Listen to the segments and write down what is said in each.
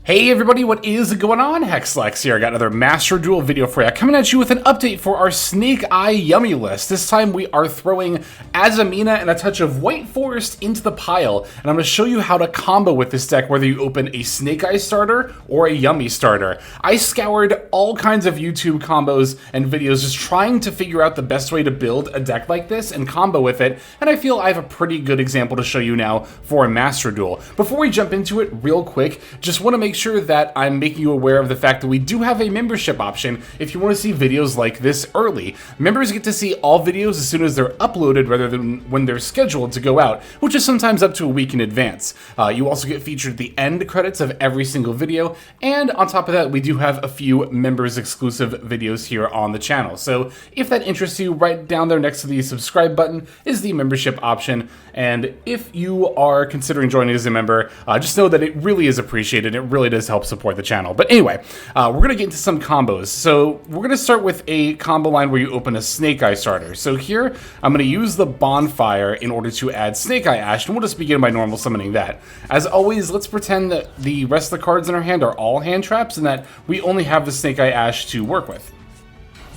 Hey everybody, what is going on? Hexlex here. I got another Master Duel video for you. Coming at you with an update for our Snake Eye Yummy list. This time we are throwing Azamina and a touch of White Forest into the pile. And I'm going to show you how to combo with this deck, whether you open a Snake Eye starter or a Yummy starter. I scoured all kinds of YouTube combos and videos just trying to figure out the best way to build a deck like this and combo with it. And I feel I have a pretty good example to show you now for a Master Duel. Before we jump into it real quick, just want to make sure that I'm making you aware of the fact that we do have a membership option if you want to see videos like this early. Members get to see all videos as soon as they're uploaded rather than when they're scheduled to go out, which is sometimes up to a week in advance. You also get featured at the end credits of every single video, and on top of that, we do have a few members exclusive videos here on the channel. So if that interests you, right down there next to the subscribe button is the membership option, and if you are considering joining as a member, just know that it really is appreciated. It really does help support the channel. But anyway, we're going to get into some combos. So we're going to start with a combo line where you open a Snake Eye starter. So here, I'm going to use the Bonfire in order to add Snake Eye Ash, and we'll just begin by normal summoning that. As always, let's pretend that the rest of the cards in our hand are all hand traps and that we only have the Snake Eye Ash to work with.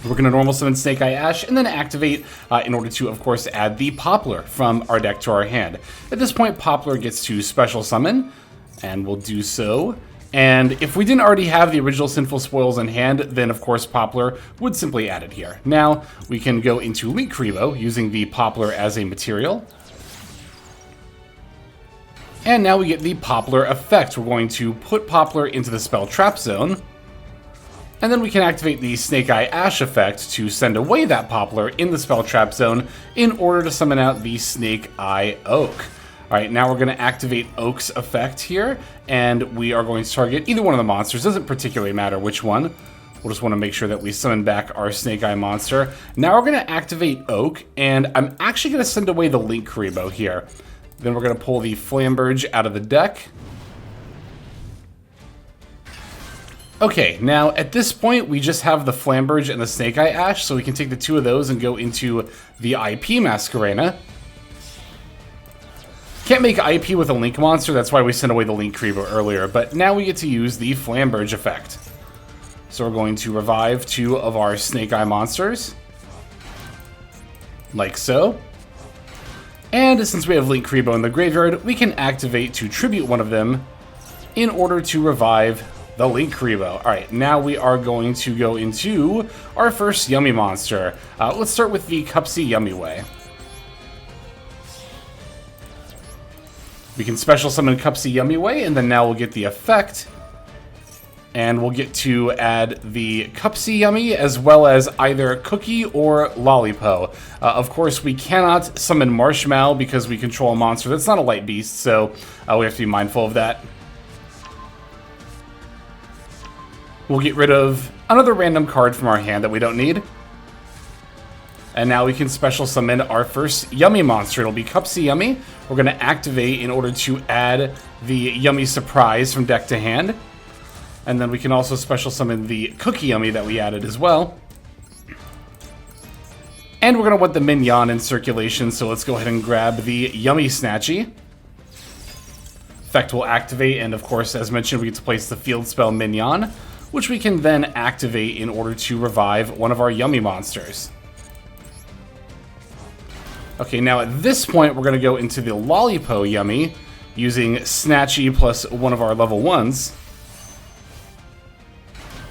We're going to normal summon Snake Eye Ash and then activate in order to, of course, add the Poplar from our deck to our hand. At this point, Poplar gets to special summon, and we'll do so. And if we didn't already have the original Sinful Spoils in hand, then of course Poplar would simply add it here. Now we can go into Linkuriboh using the Poplar as a material. And now we get the Poplar effect. We're going to put Poplar into the spell trap zone. And then we can activate the Snake Eye Ash effect to send away that Poplar in the spell trap zone in order to summon out the Snake Eye Oak. Alright, now we're going to activate Oak's effect here, and we are going to target either one of the monsters. Doesn't particularly matter which one. We'll just want to make sure that we summon back our Snake Eye monster. Now we're going to activate Oak, and I'm actually going to send away the Linkuriboh here. Then we're going to pull the Flamberge out of the deck. Okay, now at this point we just have the Flamberge and the Snake Eye Ash, so we can take the two of those and go into the IP Masquerena. Can't make IP with a Link monster, that's why we sent away the Linkuriboh earlier, but now we get to use the Flamberge effect. So we're going to revive two of our Snake Eye monsters, like so. And since we have Linkuriboh in the graveyard, we can activate to tribute one of them in order to revive the Linkuriboh. Alright, now we are going to go into our first Yummy monster. Let's start with the Cupsy Yummy Way. We can special summon Cupsy Yummy Way, and then now we'll get the effect. And we'll get to add the Cupsy Yummy, as well as either Cookie or Lollipop. Of course, we cannot summon Marshmallow because we control a monster that's not a light beast, so we have to be mindful of that. We'll get rid of another random card from our hand that we don't need. And now we can special summon our first Yummy monster. It'll be Cupsy Yummy. We're going to activate in order to add the Yummy Surprise from deck to hand. And then we can also special summon the Cookie Yummy that we added as well. And we're going to want the Mignon in circulation, so let's go ahead and grab the Yummy Snatchy. Effect will activate, and of course, as mentioned, we get to place the field spell Mignon, which we can then activate in order to revive one of our Yummy monsters. Okay, now at this point, we're going to go into the Lollipop Yummy using Snatchy plus one of our level 1s.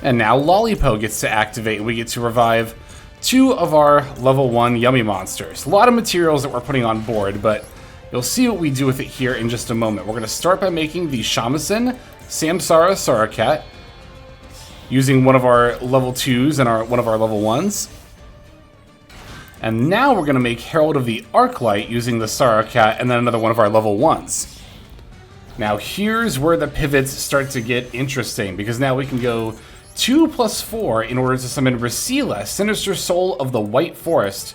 And now Lollipop gets to activate, and we get to revive two of our level 1 Yummy monsters. A lot of materials that we're putting on board, but you'll see what we do with it here in just a moment. We're going to start by making the Shamisen Samsara Sarakat using one of our level 2s and one of our level 1s. And now we're going to make Herald of the Arclight using the Sarakat and then another one of our level 1s. Now here's where the pivots start to get interesting, because now we can go 2+4 in order to summon Resila, Sinister Soul of the White Forest,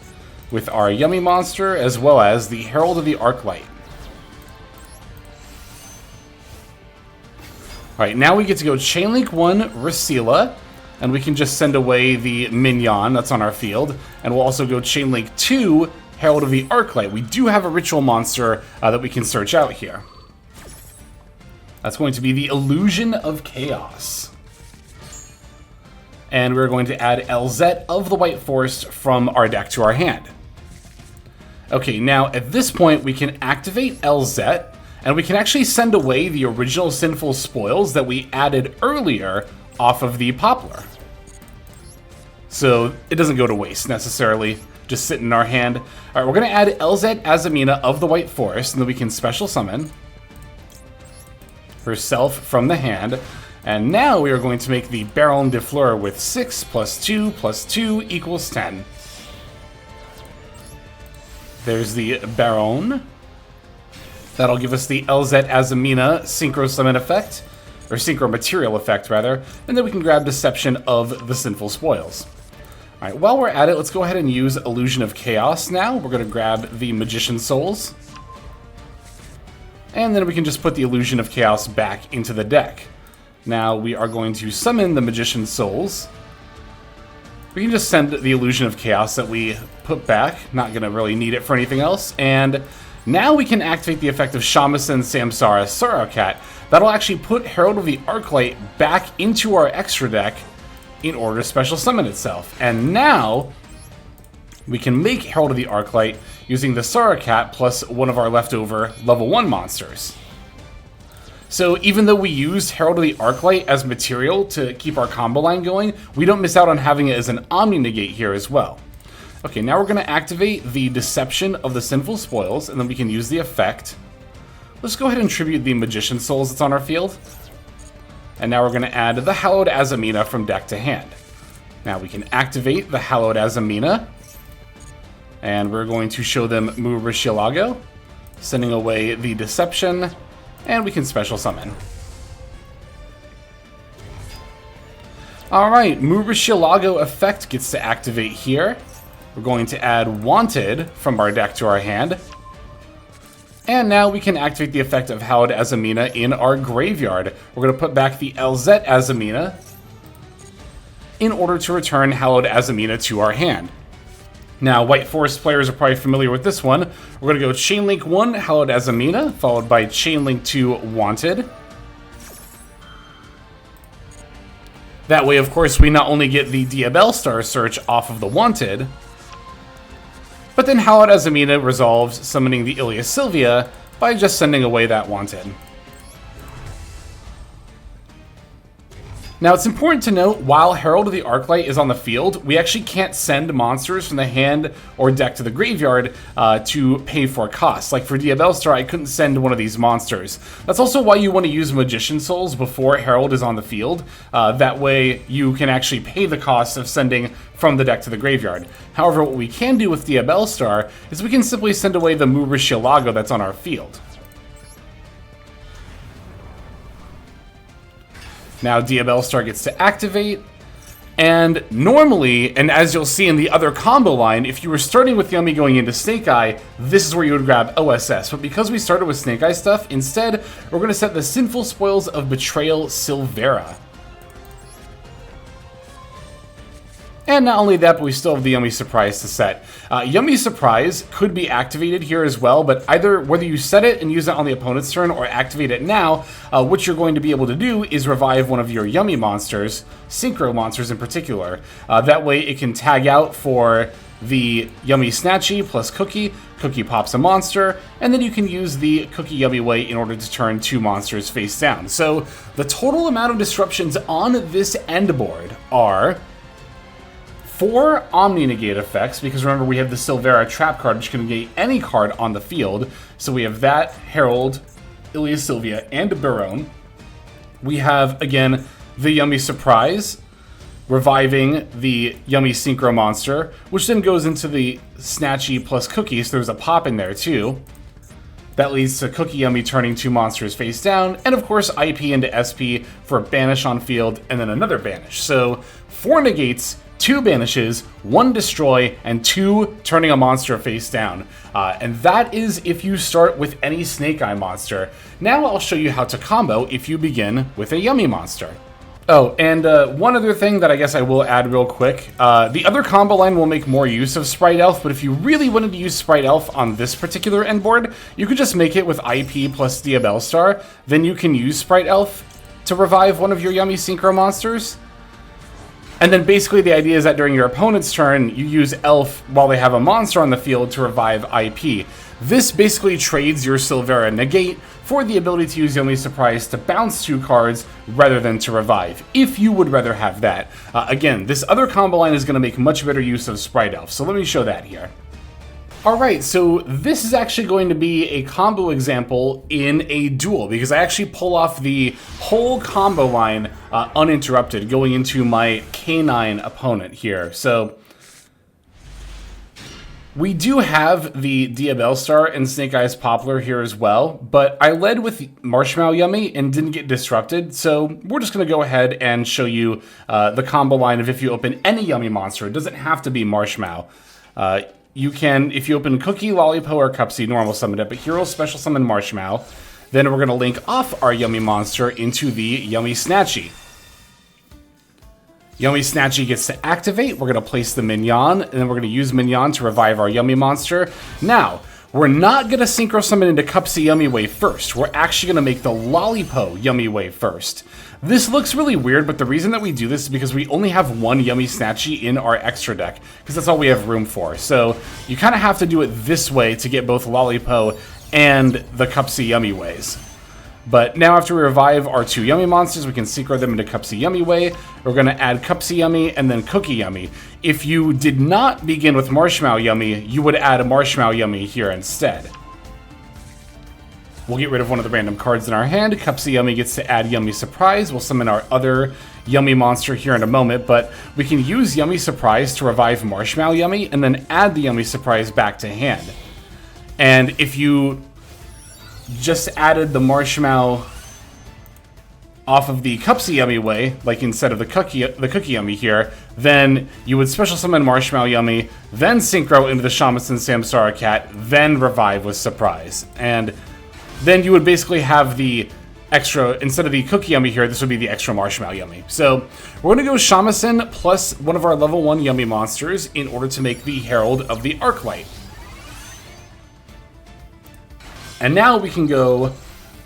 with our Yummy monster as well as the Herald of the Arclight. Alright, now we get to go Chainlink 1 Resila, and we can just send away the Mignon that's on our field. And we'll also go Chainlink 2, Herald of the Arclight. We do have a Ritual monster that we can search out here. That's going to be the Illusion of Chaos. And we're going to add LZ of the White Forest from our deck to our hand. Okay, now at this point we can activate LZ, and we can actually send away the original Sinful Spoils that we added earlier off of the Poplar. So it doesn't go to waste necessarily, just sit in our hand. All right, we're going to add LZ Azamina of the White Forest, and then we can special summon herself from the hand. And now we are going to make the Baron de Fleur with 6 + 2 + 2 = 10. There's the Baron. That'll give us the LZ Azamina Synchro Summon effect, or Synchro Material effect, rather. And then we can grab Deception of the Sinful Spoils. Alright, while we're at it, let's go ahead and use Illusion of Chaos now. We're going to grab the Magician Souls. And then we can just put the Illusion of Chaos back into the deck. Now we are going to summon the Magician Souls. We can just send the Illusion of Chaos that we put back. Not going to really need it for anything else. And now we can activate the effect of Shamisen Samsara Sorrowcat. That'll actually put Herald of the Arclight back into our extra deck in order to special summon itself. And now we can make Herald of the Arclight using the Sorrowcat plus one of our leftover level 1 monsters. So even though we used Herald of the Arclight as material to keep our combo line going, we don't miss out on having it as an Omni Negate here as well. Okay, now we're going to activate the Deception of the Sinful Spoils, and then we can use the effect. Let's go ahead and tribute the Magician Souls that's on our field. And now we're going to add the Hallowed Azamina from deck to hand. Now we can activate the Hallowed Azamina, and we're going to show them Murashilago, sending away the Deception, and we can special summon. Alright, Murashilago effect gets to activate here. We're going to add Wanted from our deck to our hand. And now we can activate the effect of Hallowed Azamina in our graveyard. We're going to put back the LZ Azamina in order to return Hallowed Azamina to our hand. Now, White Forest players are probably familiar with this one. We're going to go Chain Link 1, Hallowed Azamina, followed by Chain Link 2, Wanted. That way, of course, we not only get the Diabell Star Search off of the Wanted, but then Hallowed Azamina resolves summoning the Ilia Sylvia by just sending away that Wanted. Now, it's important to note, while Herald of the Arclight is on the field, we actually can't send monsters from the hand or deck to the graveyard to pay for costs. Like for Diabell Star, I couldn't send one of these monsters. That's also why you want to use Magician Souls before Herald is on the field. That way, you can actually pay the cost of sending from the deck to the graveyard. However, what we can do with Diabell Star is we can simply send away the Murashilago that's on our field. Now Diabell Star gets to activate, and normally, and as you'll see in the other combo line, if you were starting with Yummy going into Snake Eye, this is where you would grab OSS. But because we started with Snake Eye stuff, instead, we're going to set the Sinful Spoils of Betrayal Silvera. And not only that, but we still have the Yummy Surprise to set. Yummy Surprise could be activated here as well, but either whether you set it and use it on the opponent's turn or activate it now, what you're going to be able to do is revive one of your Yummy monsters, Synchro monsters in particular. That way it can tag out for the Yummy Snatchy plus Cookie. Cookie pops a monster, and then you can use the Cookie Yummy Way in order to turn 2 monsters face down. So the total amount of disruptions on this end board are 4 Omni Negate effects, because remember we have the Silvera Trap card, which can negate any card on the field. So we have that, Herald, Ilia Sylvia, and Baron. We have, again, the Yummy Surprise, reviving the Yummy Synchro monster, which then goes into the Snatchy plus Cookie, so there's a pop in there too. That leads to Cookie Yummy turning 2 monsters face down, and of course IP into SP for a banish on field, and then another banish. So 4 negates, 2 banishes, 1 destroy, and 2 turning a monster face down. And that is if you start with any Snake Eye monster. Now I'll show you how to combo if you begin with a Yummy monster. Oh, and one other thing that I guess I will add real quick. The other combo line will make more use of Sprite Elf, but if you really wanted to use Sprite Elf on this particular end board, you could just make it with IP plus Diabellstar. Then you can use Sprite Elf to revive one of your yummy synchro monsters. And then basically the idea is that during your opponent's turn, you use Elf while they have a monster on the field to revive IP. This basically trades your Silvera Negate for the ability to use Yummy Surprise to bounce 2 cards rather than to revive, if you would rather have that. Again, this other combo line is going to make much better use of Sprite Elf, so let me show that here. Alright, so this is actually going to be a combo example in a duel, because I actually pull off the whole combo line uninterrupted, going into my K9 opponent here. So we do have the Diabellstar and Snake Eyes Poplar here as well, but I led with Marshmallow Yummy and didn't get disrupted, so we're just going to go ahead and show you the combo line of if you open any Yummy monster. It doesn't have to be Marshmallow. You can, if you open Cookie, Lollipo, or Cupsy, normal summon it, but here we'll special summon Marshmallow. Then we're going to link off our Yummy monster into the Yummy Snatchy. Yummy Snatchy gets to activate. We're going to place the Mignon, and then we're going to use Mignon to revive our Yummy monster. Now, we're not going to Synchro Summon into Cupsy Yummy Wave first. We're actually going to make the Lollipo Yummy Wave first. This looks really weird, but the reason that we do this is because we only have one Yummy Snatchy in our extra deck, because that's all we have room for. So you kind of have to do it this way to get both Lollipo and the Cupsy Yummy Ways. But now after we revive our 2 Yummy monsters, we can Synchro them into Cupsy Yummy Way. We're going to add Cupsy Yummy and then Cookie Yummy. If you did not begin with Marshmallow Yummy, you would add a Marshmallow Yummy here instead. We'll get rid of one of the random cards in our hand. Cupsy Yummy gets to add Yummy Surprise. We'll summon our other Yummy monster here in a moment, but we can use Yummy Surprise to revive Marshmallow Yummy and then add the Yummy Surprise back to hand. And if you just added the Marshmallow off of the Cupsy Yummy Way, like instead of the Cookie Yummy here, then you would special summon Marshmallow Yummy, then Synchro into the Shamisen Samsara Cat, then revive with Surprise. And then you would basically have the extra, instead of the Cookie Yummy here, this would be the extra Marshmallow Yummy. So we're going to go Shamisen plus one of our level 1 Yummy monsters in order to make the Herald of the Arclight. And now we can go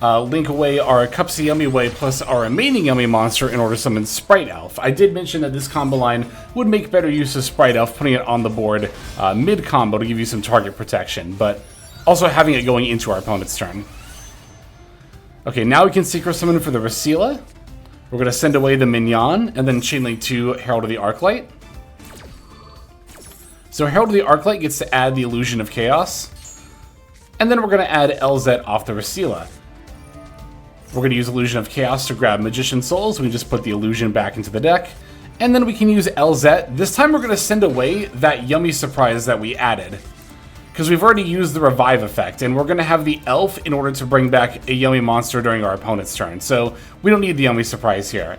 link away our Cupsy Yummy Way plus our remaining Yummy monster in order to summon Sprite Elf. I did mention that this combo line would make better use of Sprite Elf, putting it on the board mid-combo to give you some target protection, but also having it going into our opponent's turn. Okay, now we can Synchro Summon for the Rasila. We're going to send away the Mignon, and then Chainlink to Herald of the Arclight. So Herald of the Arclight gets to add the Illusion of Chaos. And then we're going to add LZ off the Rasila. We're going to use Illusion of Chaos to grab Magician Souls. We can just put the Illusion back into the deck. And then we can use LZ. This time we're going to send away that Yummy Surprise that we added, because we've already used the Revive effect, and we're going to have the Elf in order to bring back a Yummy monster during our opponent's turn. So we don't need the Yummy Surprise here.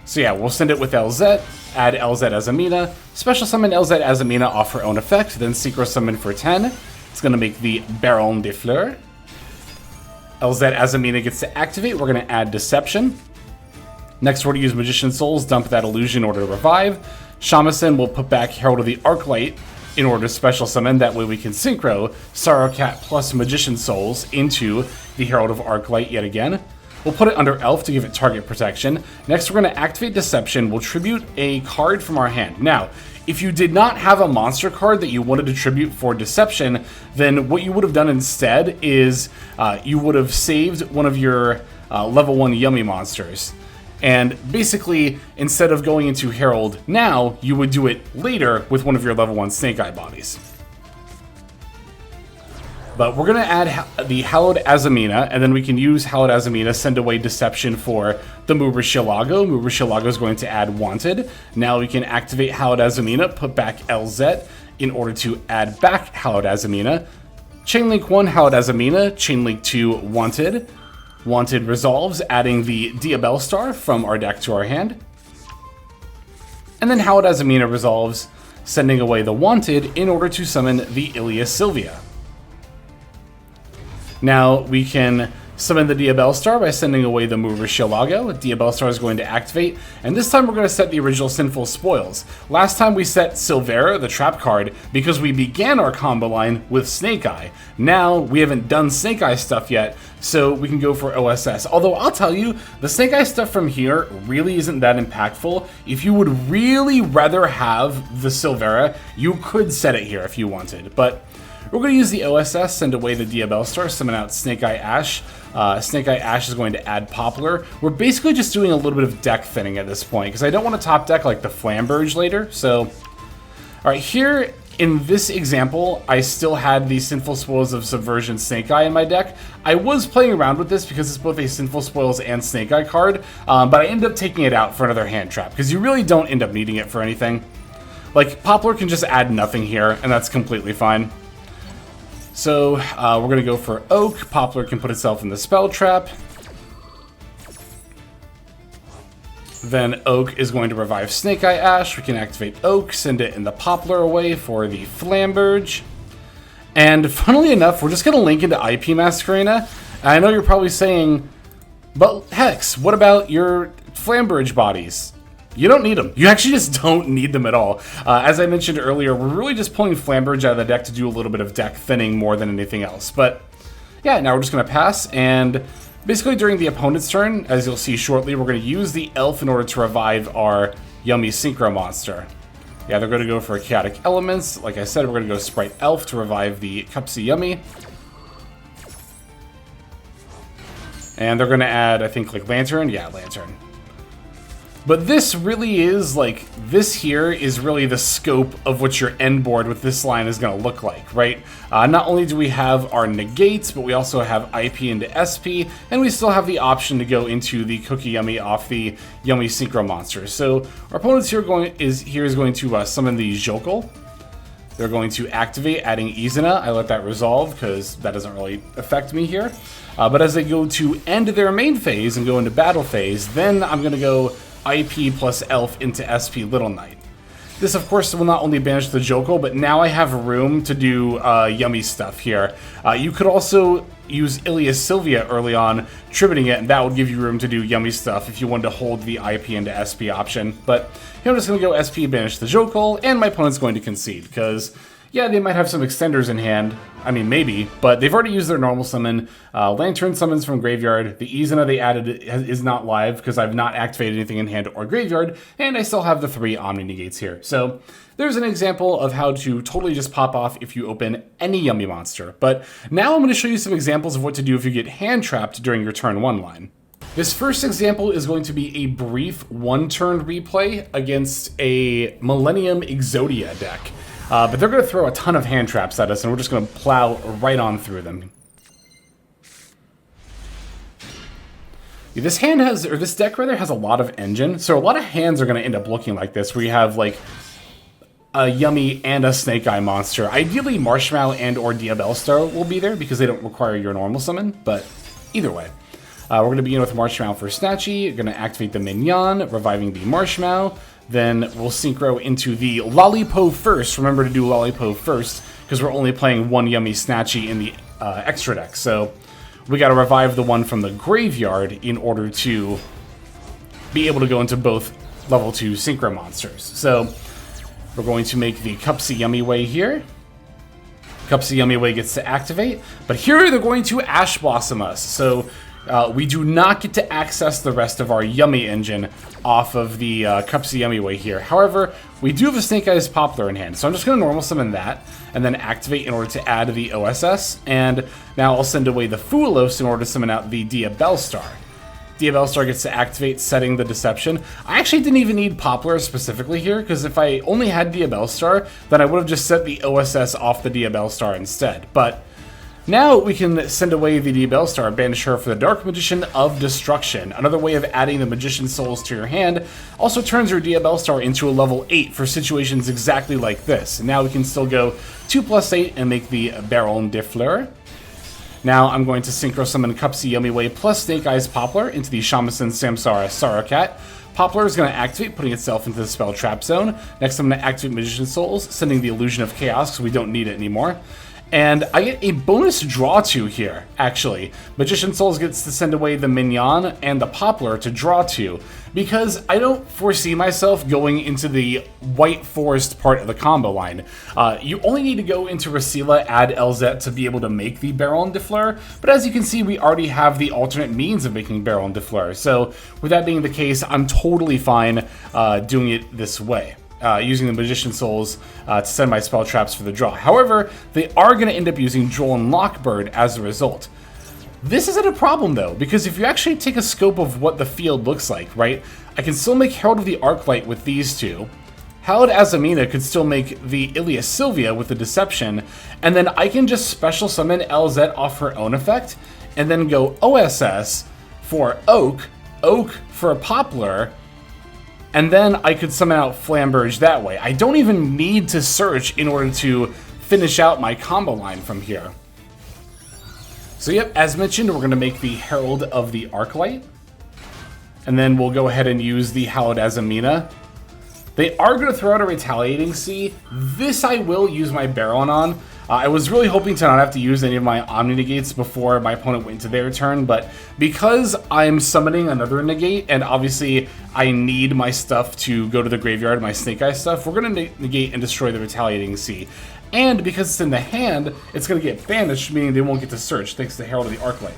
So yeah, we'll send it with LZ, add LZ Azamina, special summon LZ Azamina off her own effect, then Synchro Summon for 10. It's going to make the Baron de Fleur. LZ Azamina gets to activate. We're going to add Deception. Next, we're going to use Magician Souls, dump that illusion in order to revive. Shamisen will put back Herald of the Arclight in order to special summon. That way we can Synchro Sorrow Cat plus Magician Souls into the Herald of Arclight yet again. We'll put it under Elf to give it target protection. Next, we're going to activate Deception. We'll tribute a card from our hand. Now, if you did not have a monster card that you wanted to tribute for Deception, then what you would have done instead is you would have saved one of your level 1 Yummy monsters. And basically, instead of going into Herald now, you would do it later with one of your level 1 Snake Eye bodies. But we're going to add the Hallowed Azamina, and then we can use Hallowed Azamina, send away Deception for the Mubashilago. Mubashilago is going to add Wanted. Now we can activate Hallowed Azamina, put back LZ in order to add back Hallowed Azamina. Chainlink 1, Hallowed Azamina. Chainlink 2, Wanted. Wanted resolves, adding the Diabellstar from our deck to our hand. And then Hallowed Azamina resolves, sending away the Wanted in order to summon the Ilia Sylvia. Now we can Summon the Diabellstar by sending away the Murashilago. Diabellstar is going to activate, and this time we're going to set the original Sinful Spoils. Last time we set Silvera, the trap card, because we began our combo line with Snake Eye. Now we haven't done Snake Eye stuff yet, so we can go for OSS. Although I'll tell you, the Snake Eye stuff from here really isn't that impactful. If you would really rather have the Silvera, you could set it here if you wanted, but we're going to use the OSS, send away the Diabellstar, summon out Snake Eye Ash. Snake Eye Ash is going to add Poplar. We're basically just doing a little bit of deck thinning at this point, because I don't want to top deck like the Flamberge later, so... Alright, here in this example, I still had the Sinful Spoils of Subversion Snake Eye in my deck. I was playing around with this because it's both a Sinful Spoils and Snake Eye card, but I ended up taking it out for another hand trap, because you really don't end up needing it for anything. Like, Poplar can just add nothing here, and that's completely fine. So, we're going to go for Oak. Poplar can put itself in the spell trap. Then Oak is going to revive Snake Eye Ash. We can activate Oak, send it in the Poplar away for the Flamberge. And funnily enough, we're just going to link into IP Masquerena. I know you're probably saying, but Hex, what about your Flamberge bodies? You don't need them. You actually just don't need them at all. As I mentioned earlier, we're really just pulling Flamberge out of the deck to do a little bit of deck thinning more than anything else. But yeah, now we're just going to pass, and basically during the opponent's turn, as you'll see shortly, we're going to use the Elf in order to revive our Yummy Synchro monster. Yeah, they're going to go for Chaotic Elements. Like I said, we're going to go Sprite Elf to revive the Cupsy Yummy. And they're going to add, I think, like Lantern. Yeah, Lantern. But this really is, like, this here is really the scope of what your end board with this line is going to look like, right? Not only do we have our negates, but we also have IP into SP, and we still have the option to go into the Cookie Yummy off the Yummy Synchro monster. So our opponent's here is going to summon the Jokel. They're going to activate, adding Izuna. I let that resolve because that doesn't really affect me here. But as they go to end their main phase and go into battle phase, then I'm going to go IP plus Elf into SP Little Knight. This, of course, will not only banish the Jokel, but now I have room to do yummy stuff here. You could also use Ilias Sylvia early on, tributing it, and that would give you room to do yummy stuff if you wanted to hold the IP into SP option. But here I'm just going to go SP, banish the Jokel, and my opponent's going to concede, because yeah, they might have some extenders in hand. I mean, maybe, but they've already used their normal summon. Lantern summons from Graveyard. The Izuna they added is not live because I've not activated anything in hand or Graveyard, and I still have the 3 Omni Negates here. So there's an example of how to totally just pop off if you open any Yummy monster. But now I'm going to show you some examples of what to do if you get hand trapped during your turn 1 line. This first example is going to be a brief 1-turn replay against a Millennium Exodia deck. But they're going to throw a ton of hand traps at us, and we're just going to plow right on through them. This hand has, or this deck rather, has a lot of engine, so a lot of hands are going to end up looking like this, where you have like a Yummy and a Snake Eye monster. Ideally, Marshmallow and or Diabellstar will be there because they don't require your normal summon, but either way. We're going to begin with Marshmallow for Snatchy. We're going to activate the Mignon, reviving the Marshmallow. Then we'll synchro into the Lollipo first. Remember to do Lollipo first, because we're only playing 1 Yummy Snatchy in the extra deck. So we got to revive the one from the Graveyard in order to be able to go into both level 2 Synchro monsters. So we're going to make the Cupsy Yummy Way here. Cupsy Yummy Way gets to activate, but here they're going to Ash Blossom us. So we do not get to access the rest of our Yummy engine off of the Cupsy Yummy Way here. However, we do have a Snake Eyes Poplar in hand, so I'm just going to normal summon that, and then activate in order to add the OSS, and now I'll send away the Fuelos in order to summon out the Diabellstar. Diabellstar gets to activate, setting the Deception. I actually didn't even need Poplar specifically here, because if I only had Diabellstar, then I would have just set the OSS off the Diabellstar instead, but now we can send away the Diabellstar and banish her for the Dark Magician of Destruction. Another way of adding the Magician Souls to your hand also turns your Diabellstar into a level 8 for situations exactly like this. And now we can still go 2+8 and make the Baron de Fleur. Now I'm going to Synchro Summon Cupsy Yummy Way plus Snake Eyes Poplar into the Shamisen Samsara Sarocat. Poplar is going to activate, putting itself into the Spell Trap Zone. Next I'm going to activate Magician Souls, sending the Illusion of Chaos because we don't need it anymore. And I get a bonus draw to here, actually. Magician Souls gets to send away the Mignon and the Poplar to draw to, because I don't foresee myself going into the White Forest part of the combo line. You only need to go into Rasila, add LZ to be able to make the Baron de Fleur, but as you can see, we already have the alternate means of making Baron de Fleur. So with that being the case, I'm totally fine doing it this way. Using the Magician Souls to send my spell traps for the draw. However, they are going to end up using Droll and Lockbird as a result. This isn't a problem though, because if you actually take a scope of what the field looks like, right, I can still make Herald of the Arclight with these two. Hallowed Azamina could still make the Ilia Sylvia with the Deception, and then I can just special summon LZ off her own effect, and then go OSS for Oak, Oak for Poplar, and then I could summon out Flamberge that way. I don't even need to search in order to finish out my combo line from here. So yep, as mentioned, we're going to make the Herald of the Arclight. And then we'll go ahead and use the Hallowed Azamina. They are going to throw out a Retaliating Sea. This I will use my Baron on. I was really hoping to not have to use any of my Omni Negates before my opponent went into their turn, but because I'm summoning another Negate, and obviously I need my stuff to go to the graveyard, my Snake Eye stuff, we're going to negate and destroy the Retaliating Sea. And because it's in the hand, it's going to get banished, meaning they won't get to search, thanks to Herald of the Arclight.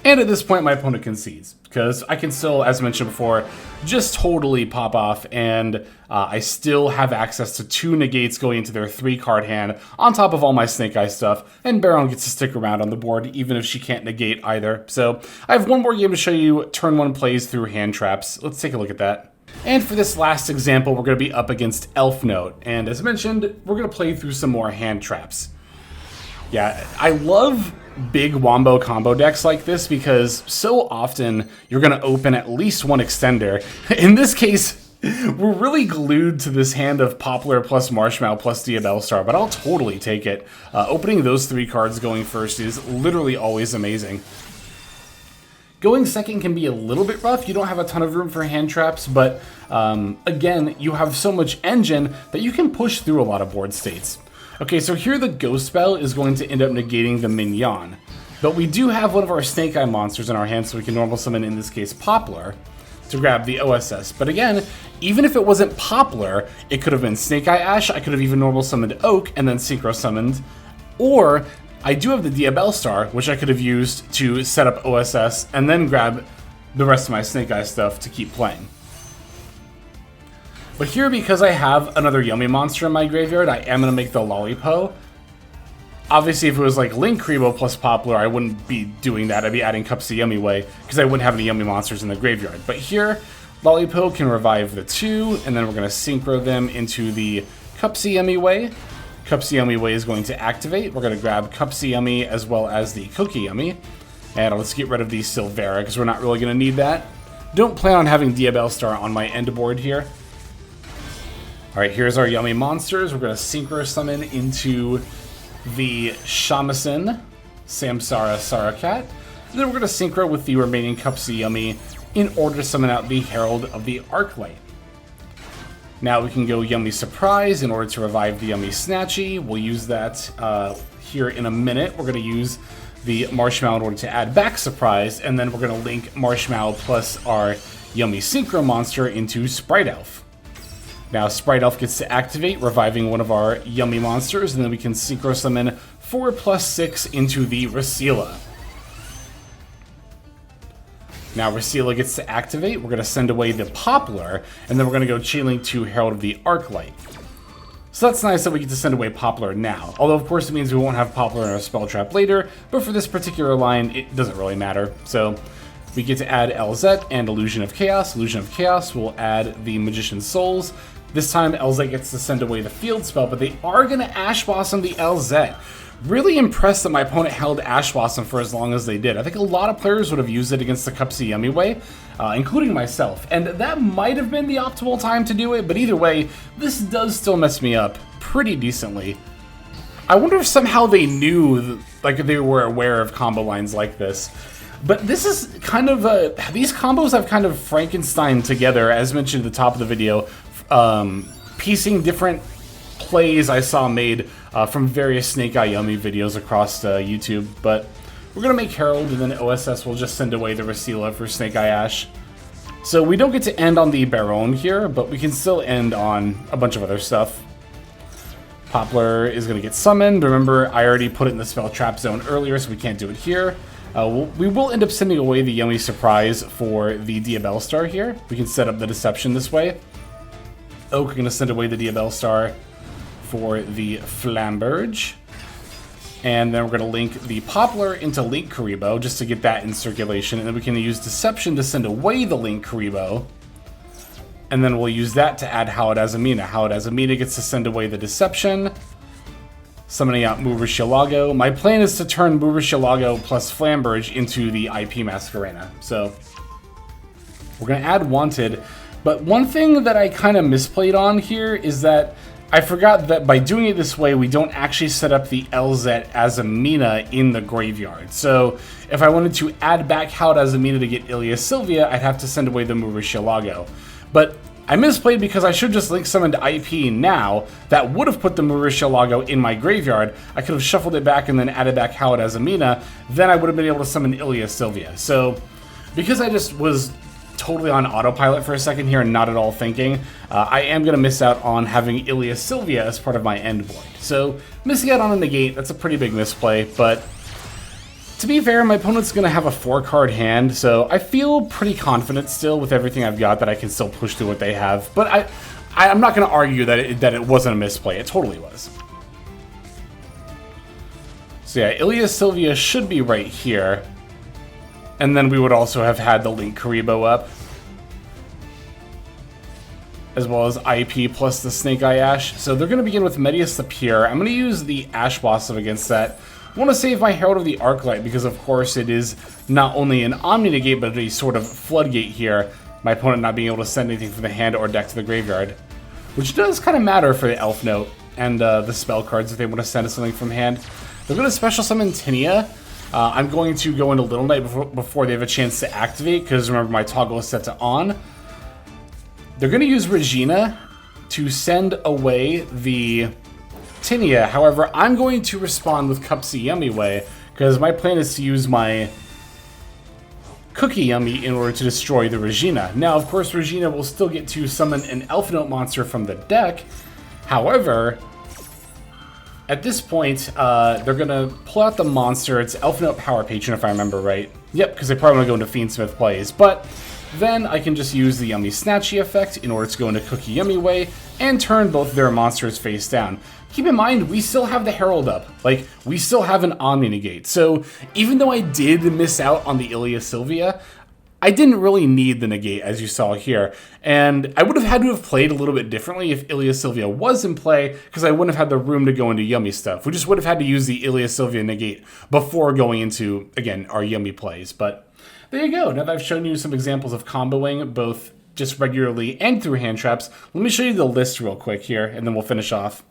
And at this point, my opponent concedes, because I can still, as mentioned before, just totally pop off, and I still have access to 2 negates going into their 3-card hand, on top of all my Snake Eye stuff, and Baron gets to stick around on the board, even if she can't negate either. So, I have one more game to show you turn 1 plays through hand traps. Let's take a look at that. And for this last example, we're going to be up against Elf Note, and as mentioned, we're going to play through some more hand traps. Yeah, I love big wombo combo decks like this because so often you're going to open at least one extender. In this case, we're really glued to this hand of Poplar plus Marshmallow plus Diabellstar, but I'll totally take it. Opening those 3 cards going first is literally always amazing. Going second can be a little bit rough. You don't have a ton of room for hand traps, but again, you have so much engine that you can push through a lot of board states. Okay, so here the Ghost Spell is going to end up negating the Mignon, but we do have one of our Snake Eye monsters in our hand, so we can normal summon, in this case, Poplar, to grab the OSS. But again, even if it wasn't Poplar, it could have been Snake Eye Ash, I could have even normal summoned Oak and then Synchro summoned, or I do have the Diabellstar, which I could have used to set up OSS and then grab the rest of my Snake Eye stuff to keep playing. But here, because I have another Yummy monster in my graveyard, I am going to make the Lollipo. Obviously, if it was like Linkuriboh plus Poplar, I wouldn't be doing that. I'd be adding Cups of Yummy Way, because I wouldn't have any Yummy monsters in the graveyard. But here, Lollipo can revive the 2, and then we're going to synchro them into the Cups of Yummy Way. Cups of Yummy Way is going to activate. We're going to grab Cups of Yummy as well as the Cookie Yummy. And let's get rid of the Silvera, because we're not really going to need that. Don't plan on having Diabellstar on my end board here. Alright, here's our Yummy monsters. We're going to Synchro Summon into the Shamisen, Samsara Sarakat. And then we're going to Synchro with the remaining Cups of Yummy in order to summon out the Herald of the Arclight. Now we can go Yummy Surprise in order to revive the Yummy Snatchy. We'll use that here in a minute. We're going to use the Marshmallow in order to add back Surprise, and then we're going to link Marshmallow plus our Yummy Synchro monster into Sprite Elf. Now Sprite Elf gets to activate, reviving one of our Yummy monsters, and then we can Synchro Summon 4+6 into the Rasila. Now Rasila gets to activate, we're going to send away the Poplar, and then we're going to go Chainlink to Herald of the Arclight. So that's nice that we get to send away Poplar now, although of course it means we won't have Poplar in our spell trap later, but for this particular line, it doesn't really matter. So we get to add LZ and Illusion of Chaos. Illusion of Chaos will add the Magician's Souls. This time, LZ gets to send away the field spell, but they are going to Ash Blossom the LZ. Really impressed that my opponent held Ash Blossom for as long as they did. I think a lot of players would have used it against the Cups of Yummy Way, including myself. And that might have been the optimal time to do it, but either way, this does still mess me up pretty decently. I wonder if somehow they knew, like they were aware of combo lines like this. But this is kind of, these combos I've kind of Frankenstein together, as mentioned at the top of the video, piecing different plays I saw made from various Snake Eye Yummy videos across YouTube, but we're going to make Herald, and then OSS will just send away the Rasila for Snake Eye Ash. So we don't get to end on the Baron here, but we can still end on a bunch of other stuff. Poplar is going to get summoned. Remember, I already put it in the spell trap zone earlier, so we can't do it here. We will end up sending away the Yummy Surprise for the Diabell Star here. We can set up the Deception this way. Oak, we're going to send away the Diabell Star for the Flamberge. And then we're going to link the Poplar into Link Karibo just to get that in circulation. And then we can use Deception to send away the Link Karibo. And then we'll use that to add Howled Azamina. Howled Azamina gets to send away the Deception, summoning out Murashilago. My plan is to turn Murashilago plus Flamberge into the IP Masquerena. So we're going to add Wanted. But one thing that I kind of misplayed on here is that I forgot that by doing it this way, we don't actually set up the LZ Azamina in the graveyard. So if I wanted to add back Howled Azamina to get Ilia Sylvia, I'd have to send away the Murashilago. But I misplayed because I should just link summoned IP now. That would have put the Murashilago in my graveyard. I could have shuffled it back and then added back Howled Azamina. Then I would have been able to summon Ilia Sylvia. So because I just was totally on autopilot for a second here and not at all thinking, I am going to miss out on having Ilia Sylvia as part of my end board. So missing out on a negate, that's a pretty big misplay, but to be fair, my opponent's going to have a 4-card hand, so I feel pretty confident still with everything I've got that I can still push through what they have. But I'm not going to argue that it wasn't a misplay. It totally was. So yeah, Ilia Sylvia should be right here. And then we would also have had the Link Karibo up, as well as IP plus the Snake Eye Ash. So they're going to begin with Medius the Pure. I'm going to use the Ash Blossom against that. I want to save my Herald of the Arclight because, of course, it is not only an Omni Negate, but a sort of floodgate here. My opponent not being able to send anything from the hand or deck to the graveyard, which does kind of matter for the Elf Note and the spell cards if they want to send us something from hand. They're going to special summon Tinia. I'm going to go into Little Knight before they have a chance to activate, because remember my toggle is set to on. They're going to use Regina to send away the Tinia. However, I'm going to respond with Cupsy Yummy Way, because my plan is to use my Cookie Yummy in order to destroy the Regina. Now, of course, Regina will still get to summon an Elf Note monster from the deck. However, at this point, they're going to pull out the monster. It's Elf Note Power Patron, if I remember right. Yep, because they probably want to go into Fiendsmith plays. But then I can just use the Yummy Snatchy effect in order to go into Cookie Yummy Way and turn both their monsters face down. Keep in mind, we still have the Herald up. Like, we still have an Omni Negate. So even though I did miss out on the Ilia Sylvia, I didn't really need the negate, as you saw here, and I would have had to have played a little bit differently if Ilia Sylvia was in play, because I wouldn't have had the room to go into Yummy stuff. We just would have had to use the Ilia Sylvia negate before going into, again, our Yummy plays. But there you go. Now that I've shown you some examples of comboing, both just regularly and through hand traps, let me show you the list real quick here, and then we'll finish off.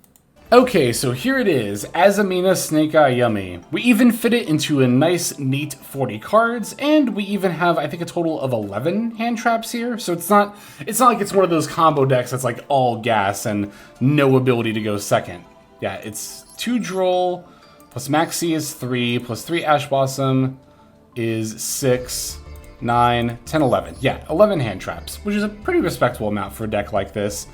Okay, so here it is, Azamina Snake Eye Yummy. We even fit it into a nice, neat 40 cards, and we even have, I think, a total of 11 hand traps here. So it's not like it's one of those combo decks that's like all gas and no ability to go second. Yeah, it's 2 Droll, plus Maxi is 3, plus 3 Ash Blossom is 6, 9, 10, 11. Yeah, 11 hand traps, which is a pretty respectable amount for a deck like this.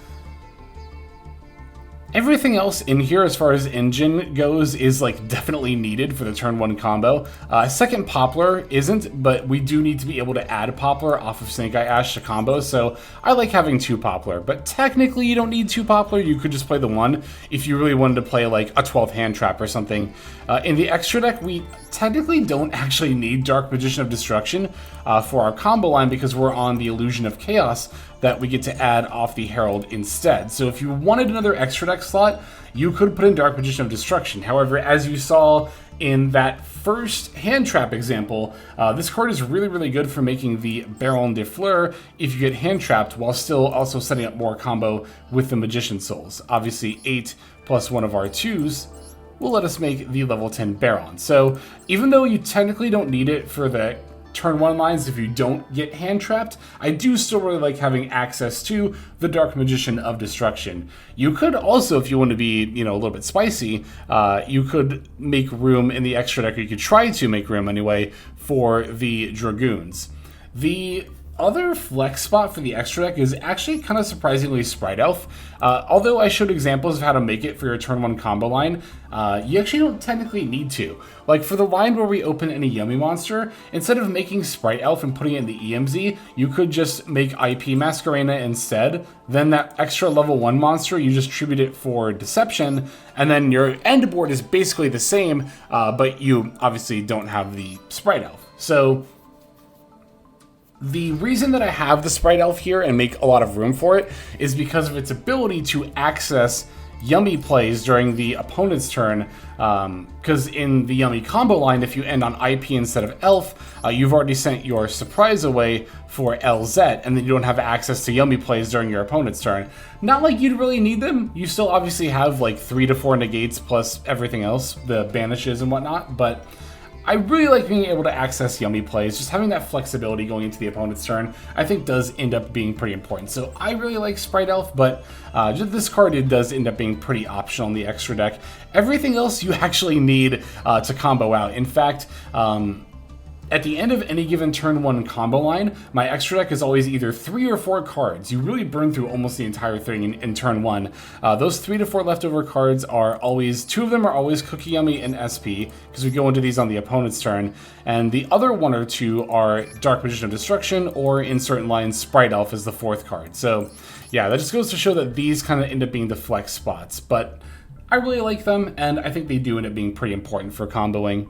Everything else in here as far as engine goes is like definitely needed for the turn 1 combo. Second Poplar isn't, but we do need to be able to add Poplar off of Snake Eye Ash to combo, so I like having 2 Poplar. But technically you don't need 2 Poplar, you could just play the 1 if you really wanted to play like a 12th hand trap or something. In the extra deck, we technically don't actually need Dark Magician of Destruction for our combo line because we're on the Illusion of Chaos that we get to add off the Herald instead. So if you wanted another extra deck slot, you could put in Dark Magician of Destruction. However, as you saw in that first hand trap example, this card is really, really good for making the Baron de Fleur if you get hand trapped while still also setting up more combo with the Magician Souls. Obviously, 8 plus 1 of our 2s will let us make the level 10 Baron. So even though you technically don't need it for the turn 1 lines if you don't get hand trapped, I do still really like having access to the Dark Magician of Destruction. You could also, if you want to be, a little bit spicy, you could make room in the extra deck, or you could try to make room anyway, for the Dragoons. The other flex spot for the extra deck is actually kind of surprisingly Sprite Elf. Although I showed examples of how to make it for your turn 1 combo line, you actually don't technically need to. Like for the line where we open any Yummy monster, instead of making Sprite Elf and putting it in the EMZ, you could just make IP Masquerena instead. Then that extra level 1 monster, you just tribute it for Deception, and then your end board is basically the same, but you obviously don't have the Sprite Elf. So the reason that I have the Sprite Elf here and make a lot of room for it is because of its ability to access Yummy plays during the opponent's turn, because in the Yummy combo line, if you end on IP instead of Elf, you've already sent your surprise away for LZ, and then you don't have access to Yummy plays during your opponent's turn. Not like you'd really need them. You still obviously have like 3 to 4 negates plus everything else, the banishes and whatnot, but I really like being able to access Yummy plays. Just having that flexibility going into the opponent's turn, I think does end up being pretty important. So I really like Sprite Elf, but just this card, it does end up being pretty optional in the extra deck. Everything else you actually need to combo out. In fact, at the end of any given turn 1 combo line, my extra deck is always either 3 or 4 cards. You really burn through almost the entire thing in turn 1. Those 3 to 4 leftover cards are always, 2 of them are always Cookie Yummy and SP, because we go into these on the opponent's turn, and the other 1 or 2 are Dark Magician of Destruction, or in certain lines, Sprite Elf is the 4th card. So yeah, that just goes to show that these kind of end up being the flex spots, but I really like them, and I think they do end up being pretty important for comboing.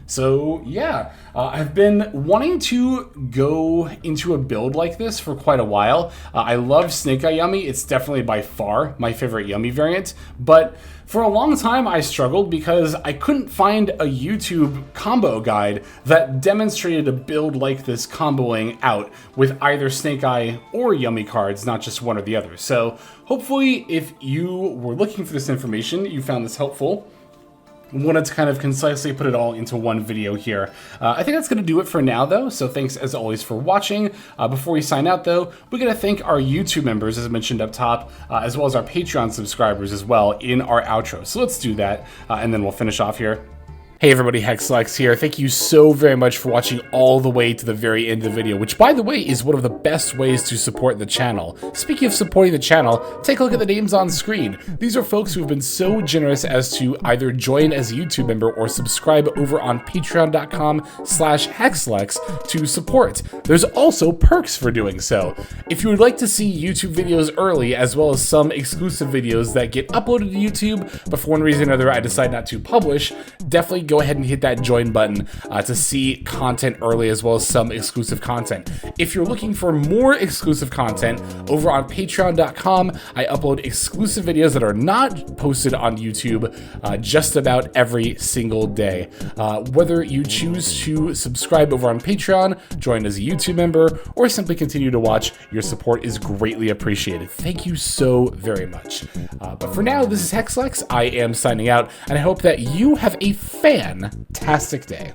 So yeah, I've been wanting to go into a build like this for quite a while. I love Snake Eye Yummy. It's definitely by far my favorite Yummy variant, but for a long time I struggled because I couldn't find a YouTube combo guide that demonstrated a build like this comboing out with either Snake Eye or Yummy cards, not just one or the other. So hopefully if you were looking for this information, you found this helpful. Wanted to kind of concisely put it all into one video here. I think that's going to do it for now, though, so thanks as always for watching. Before we sign out, though, we got to thank our YouTube members, as mentioned up top, as well as our Patreon subscribers as well in our outro. So let's do that, and then we'll finish off here. Hey everybody, HexLex here. Thank you so very much for watching all the way to the very end of the video, which by the way is one of the best ways to support the channel. Speaking of supporting the channel, take a look at the names on screen. These are folks who have been so generous as to either join as a YouTube member or subscribe over on patreon.com/HexLex to support. There's also perks for doing so. If you would like to see YouTube videos early, as well as some exclusive videos that get uploaded to YouTube, but for one reason or another I decide not to publish, definitely go ahead and hit that join button to see content early, as well as some exclusive content. If you're looking for more exclusive content, over on patreon.com, I upload exclusive videos that are not posted on YouTube just about every single day. Whether you choose to subscribe over on Patreon, join as a YouTube member, or simply continue to watch, your support is greatly appreciated. Thank you so very much. But for now, this is HexLex. I am signing out, and I hope that you have a fantastic day.